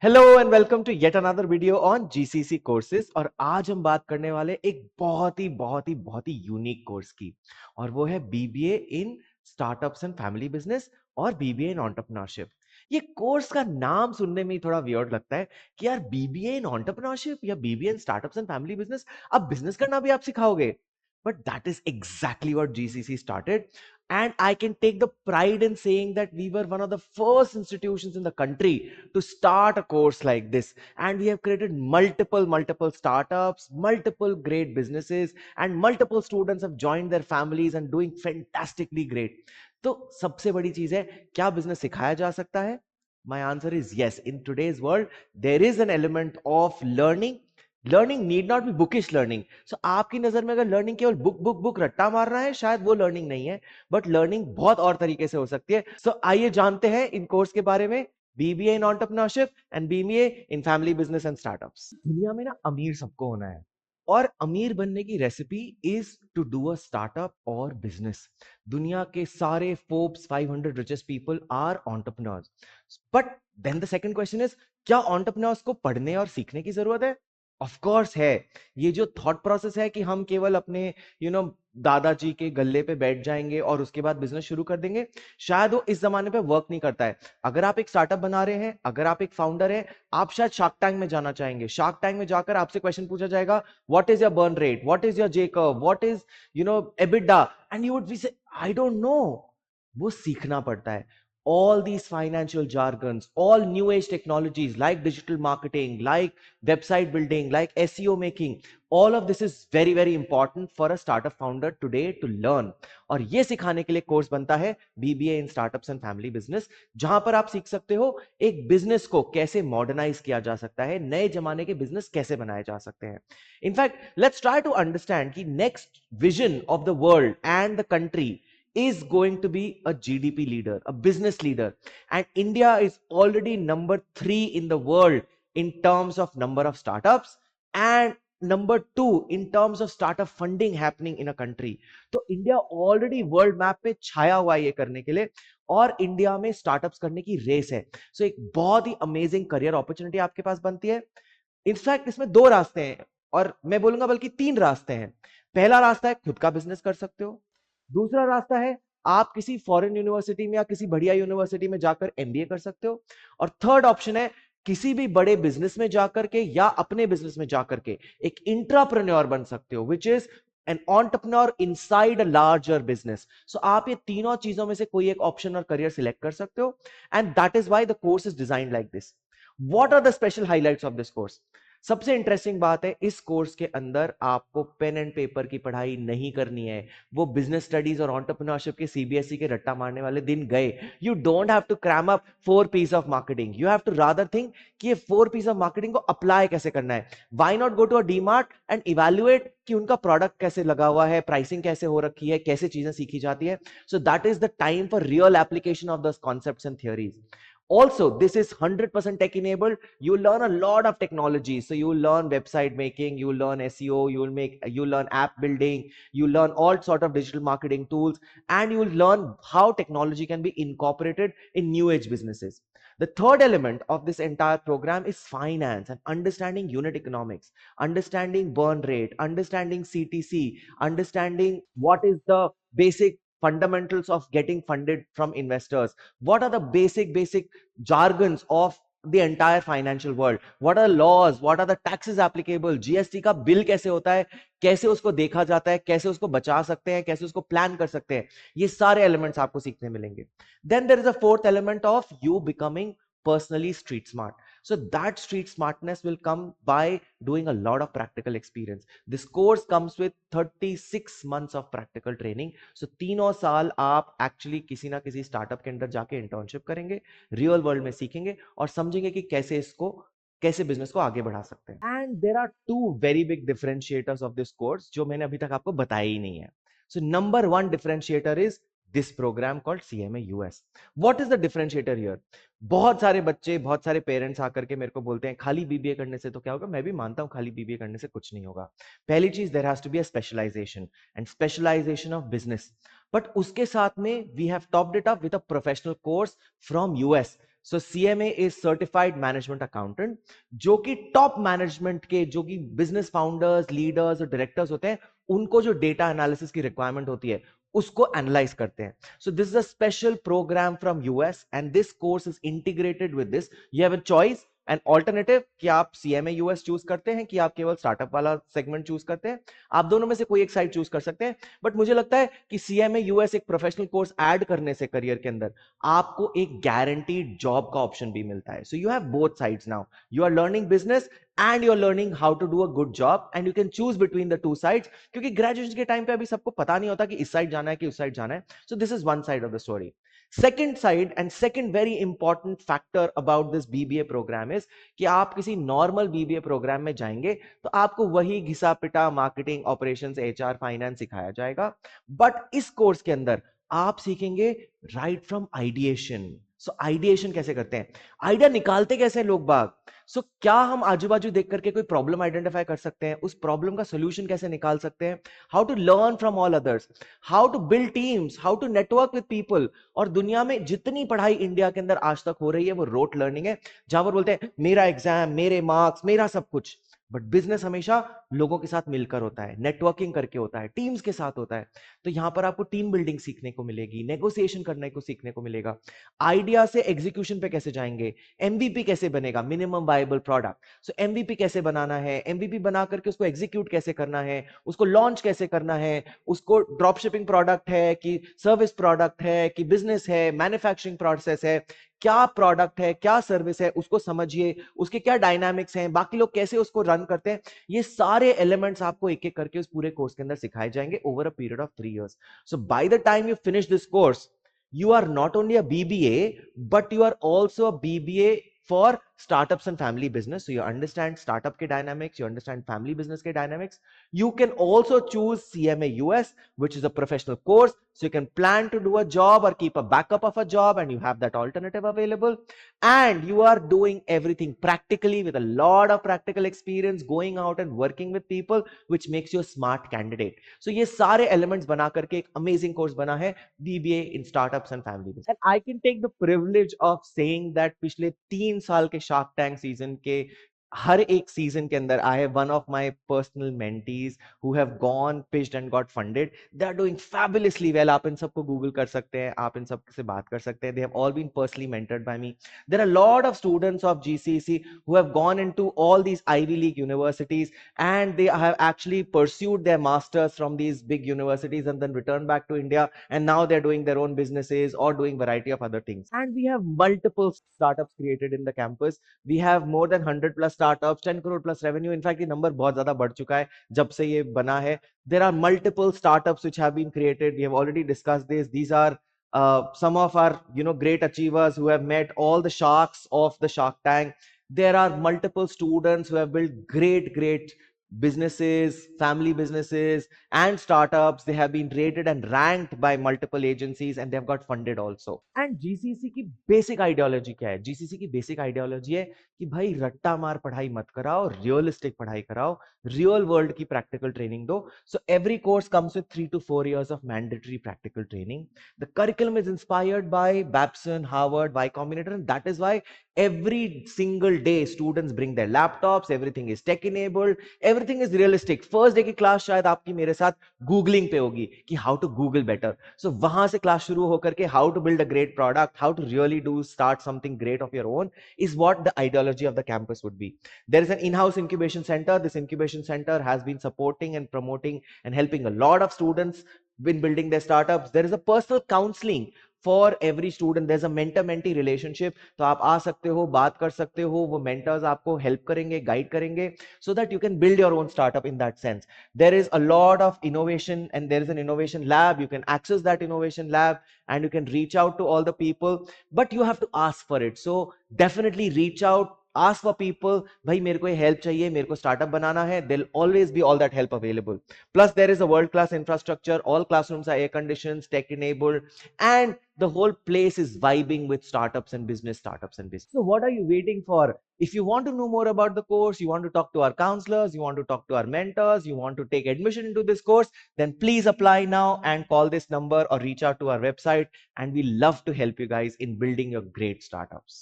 Hello and welcome to yet another video on GCC courses. और आज हम बात करने वाले एक बहुत ही यूनिक कोर्स की, और वो है BBA in startups and family business और बीबीए इन एंटरप्रेन्योरशिप। ये कोर्स का नाम सुनने में ही थोड़ा वियर्ड लगता है कि यार बीबीए इन एंटरप्रेन्योरशिप या BBA in startups and family business, अब बिजनेस करना भी आप सिखाओगे। But that is exactly what GCC started. And I can take the pride in saying that we were one of the first institutions in the country to start a course like this. And we have created multiple startups, multiple great businesses, and multiple students have joined their families and doing fantastically great. तो सबसे बड़ी चीज है, क्या business सिखाया जा सकता है? My answer is yes. In today's world, there is an element of learning. Learning need not be bookish learning. So आपकी नजर में अगर लर्निंग केवल बुक रट्टा मारना है, शायद वो लर्निंग नहीं है, बट लर्निंग बहुत और तरीके से हो सकती है। सो आइए जानते हैं इन कोर्स के बारे में, BBA in entrepreneurship and BBA in family business and startups. दुनिया में ना अमीर सबको होना है, और अमीर बनने की recipe is to do a startup और बिजनेस। दुनिया के सारे Forbes 500 richest people are entrepreneurs. But then the second question is, क्या एंटरप्रेन्योर्स को पढ़ने और सीखने की जरूरत है? ऑफ कोर्स है। ये जो थॉट प्रोसेस है कि हम केवल अपने दादाजी के गल्ले पे बैठ जाएंगे और उसके बाद बिजनेस शुरू कर देंगे, शायद वो इस जमाने पे वर्क नहीं करता है। अगर आप एक स्टार्टअप बना रहे हैं, अगर आप एक फाउंडर हैं, आप शायद शार्क टैंक में जाना चाहेंगे। शार्क टैंक में जाकर आपसे क्वेश्चन पूछा जाएगा, what is your burn rate, what is your J curve, what is EBITDA, and you would be से आई डोंट नो। वो सीखना पड़ता है। All these financial jargons, all new age technologies like digital marketing, like website building, like SEO making, all of this is very important for a startup founder today to learn. और ये सिखाने के लिए course बनता है BBA in startups and family business, जहां पर आप सीख सकते हो एक बिजनेस को कैसे मॉडर्नाइज किया जा सकता है, नए जमाने के बिजनेस कैसे बनाए जा सकते हैं। In fact let's try to understand कि next vision of the world and the country is going to be a GDP leader, a business leader. And India is already number 3 in the world in terms of number of startups and number 2 in terms of startup funding happening in a country. तो India already world map पे छाया हुआ है ये करने के लिए, और India में स्टार्टअप्स करने की रेस है। सो एक बहुत ही अमेजिंग करियर अपॉर्चुनिटी आपके पास बनती है। इनफैक्ट इसमें 2 रास्ते हैं, और मैं बोलूंगा बल्कि 3 रास्ते हैं। पहला रास्ता है खुद का बिजनेस कर सकते हो। दूसरा रास्ता है आप किसी फॉरेन यूनिवर्सिटी में या किसी बढ़िया यूनिवर्सिटी में जाकर एमबीए कर सकते हो। और थर्ड ऑप्शन है किसी भी बड़े बिजनेस में जाकर के या अपने बिजनेस में जाकर के एक इंट्राप्रेन्योर बन सकते हो, which is an entrepreneur inside a larger business. So आप ये तीनों चीजों में से कोई एक ऑप्शन और करियर सिलेक्ट कर सकते हो, and that is why the course is designed like this. What are the special highlights of this course? सबसे इंटरेस्टिंग बात है, इस कोर्स के अंदर आपको पेन एंड पेपर की पढ़ाई नहीं करनी है। वो बिजनेस स्टडीज और एंटरप्रेन्योरशिप के सीबीएसई के रट्टा मारने वाले दिन गए। You don't have to cram up 4 piece of marketing, you have to rather think कि ये 4 पीस ऑफ मार्केटिंग को अप्लाई कैसे करना है। Why not go to a DMart and evaluate कि उनका प्रोडक्ट कैसे लगा हुआ है, प्राइसिंग कैसे हो रखी है, कैसे चीजें सीखी जाती है। So that is the time for real application of these concepts and theories. Also, this is 100% tech enabled. You learn a lot of technology. So you learn website making, you learn SEO, you learn app building, you learn all sort of digital marketing tools, and you learn how technology can be incorporated in new age businesses. The third element of this entire program is finance and understanding unit economics, understanding burn rate, understanding CTC, understanding what is the basic fundamentals of getting funded from investors, what are the basic jargons of the entire financial world, what are the laws, what are the taxes applicable, GST का bill कैसे होता है, कैसे उसको देखा जाता है, कैसे उसको बचा सकते हैं, कैसे उसको प्लान कर सकते हैं, ये सारे एलिमेंट्स आपको सीखने मिलेंगे। Then there is a fourth element of you becoming personally street smart. So that street smartness will come by doing a lot of practical experience. This course comes with 36 months of practical training. So 3 साल आप actually किसी ना किसी startup के अंदर जाके internship करेंगे, real world में सीखेंगे और समझेंगे कि कैसे बिजनेस को आगे बढ़ा सकते हैं। And there are 2 very big differentiators of this course जो मैंने अभी तक आपको बताया ही नहीं है। So number 1 differentiator is this program called CMA US. What is the differentiator here? बहुत सारे बच्चे, बहुत सारे पेरेंट्स आकर के मेरे को बोलते हैं खाली बीबीए करने से तो क्या होगा। मैं भी मानता हूं खाली बीबीए करने से कुछ नहीं होगा। पहली चीज, there has to be a specialisation and specialisation of business. But उसके साथ में we have topped it up with a professional course from US. So CMA is certified management accountant, जो कि टॉप मैनेजमेंट के, जो कि बिजनेस फाउंडर्स, लीडर्स और directors होते हैं, उनको जो डेटा एनालिसिस की रिक्वायरमेंट होती है उसको एनालाइज करते हैं. So this is a special programme from US and this course is integrated with this. You have a choice and alternative कि आप सीएमए यूएस चूज करते हैं कि आप केवल स्टार्टअप वाला सेगमेंट चूज करते हैं. आप दोनों में से कोई एक साइड चूज कर सकते हैं. बट मुझे लगता है कि सीएमए यूएस एक प्रोफेशनल कोर्स ऐड करने से करियर के अंदर आपको एक गारंटीड जॉब का ऑप्शन भी मिलता है. So you have both sides now. You are learning business and you are learning how to do a good job and you can choose between the two sides. क्योंकि graduation के time पे अभी सबको पता नहीं होता कि इस साइड जाना है कि उस साइड जाना है. सो this is one side of the story. Second side and second very important factor about this BBA program is कि आप किसी नॉर्मल BBA प्रोग्राम में जाएंगे तो आपको वही घिसा पिटा मार्केटिंग, ऑपरेशंस, एचआर, फाइनेंस सिखाया जाएगा. बट इस कोर्स के अंदर आप सीखेंगे right from ideation. So ideation कैसे करते हैं, आइडिया निकालते कैसे हैं लोग बाग. सो क्या हम आजू बाजू देख करके कोई प्रॉब्लम आइडेंटिफाई कर सकते हैं, उस प्रॉब्लम का सोल्यूशन कैसे निकाल सकते हैं, how to learn from all others, how to build teams, how to network with people. और दुनिया में जितनी पढ़ाई इंडिया के अंदर आज तक हो रही है वो रोट लर्निंग है, जहां पर बोलते हैं मेरा एग्जाम, मेरे मार्क्स, मेरा सब कुछ. बट बिजनेस हमेशा लोगों के साथ मिलकर होता है, नेटवर्किंग करके होता है, टीम्स के साथ होता है. तो यहां पर आपको टीम बिल्डिंग सीखने को मिलेगी, नेगोशिएशन करने को सीखने को मिलेगा, आइडिया से एग्जीक्यूशन पे कैसे जाएंगे, एमवीपी कैसे बनेगा, मिनिमम वायबल प्रोडक्ट. सो एमवीपी कैसे बनाना है, एमवीपी बना करके उसको एग्जीक्यूट कैसे करना है, उसको लॉन्च कैसे करना है, उसको ड्रॉप शिपिंग प्रोडक्ट है कि सर्विस प्रोडक्ट है कि बिजनेस है, मैन्युफैक्चरिंग प्रोसेस है, क्या प्रोडक्ट है, क्या सर्विस है, उसको समझिए, उसके क्या डायनामिक्स हैं, बाकी लोग कैसे उसको रन करते हैं. ये सारे एलिमेंट्स आपको एक एक करके उस पूरे कोर्स के अंदर सिखाए जाएंगे over a period of 3 years. So by the time you finish this course, you are not only a BBA, but you are also a BBA for startups and family business. So you understand startup ke dynamics, you understand family business ke dynamics. You can also choose CMA US, which is a professional course. So you can plan to do a job or keep a backup of a job and you have that alternative available. And you are doing everything practically with a lot of practical experience, going out and working with people, which makes you a smart candidate. So ये सारे elements बना करके एक amazing course बना है BBA in startups and family business. And I can take the privilege of saying that पिछले 3 साल के शार्क टैंक सीजन के हर एक सीजन के अंदर I have one of my personal mentees who have gone pitched and got funded. They are doing fabulously well. आप इन सबको गूगल कर सकते हैं, आप इन सब से बात कर सकते हैं. They have all been personally mentored by me. There are lot of students of GCC who have gone into all these Ivy League universities and they have actually pursued their masters from these big universities and then returned back to India, and now they're doing their own businesses or doing variety of other things. And we have multiple startups created in the campus. We have more than 100 plus startups, 10 crore plus revenue. In fact, ये number बहुत ज़्यादा बढ़ चुका है जब से ये बना है. There are multiple startups which have been created. We have already discussed this. These are some of our great achievers who have met all the sharks of the Shark Tank. There are multiple students who have built great businesses, family businesses and startups. They have been rated and ranked by multiple agencies and they have got funded also. And GCC की basic ideology क्या है? GCC की basic ideology है कि भाई रट्टा मार पढ़ाई मत कराओ, रियलिस्टिक पढ़ाई कराओ, रियल वर्ल्ड की प्रैक्टिकल ट्रेनिंग दो. So every course comes with 3 to 4 years of mandatory practical training. The curriculum is inspired by Babson, Harvard, Y Combinator, and that is why every single day students bring their laptops, everything is tech enabled, everything is realistic. First day की class शायद आपकी मेरे साथ googling पे होगी कि how to Google better. So वहां से क्लास शुरू होकर के how to build a great product, how to really do start something great of your own is what the ideology of the campus would be. There is an in-house incubation center. This incubation center has been supporting and promoting and helping a lot of students in building their startups. There is a personal counseling for every student. There is a mentor mentee relationship. तो आप आ सकते हो, बात कर सकते हो, वो mentors आपको हेल्प करेंगे, गाइड करेंगे, so that you can build your own startup in that sense. There is a lot of innovation and there is an innovation lab. You can access that innovation lab and you can reach out to all the people, but you have to ask for it. So definitely reach out, ask for people. भाई मेरे को ये help चाहिए, मेरे को startup बनाना है. There'll always be all that help available. Plus there is a world class infrastructure. All classrooms are air conditioned, tech enabled, and the whole place is vibing with startups and business. So what are you waiting for? If you want to know more about the course, you want to talk to our counselors, you want to talk to our mentors, you want to take admission into this course, then please apply now and call this number or reach out to our website, and we love to help you guys in building your great startups.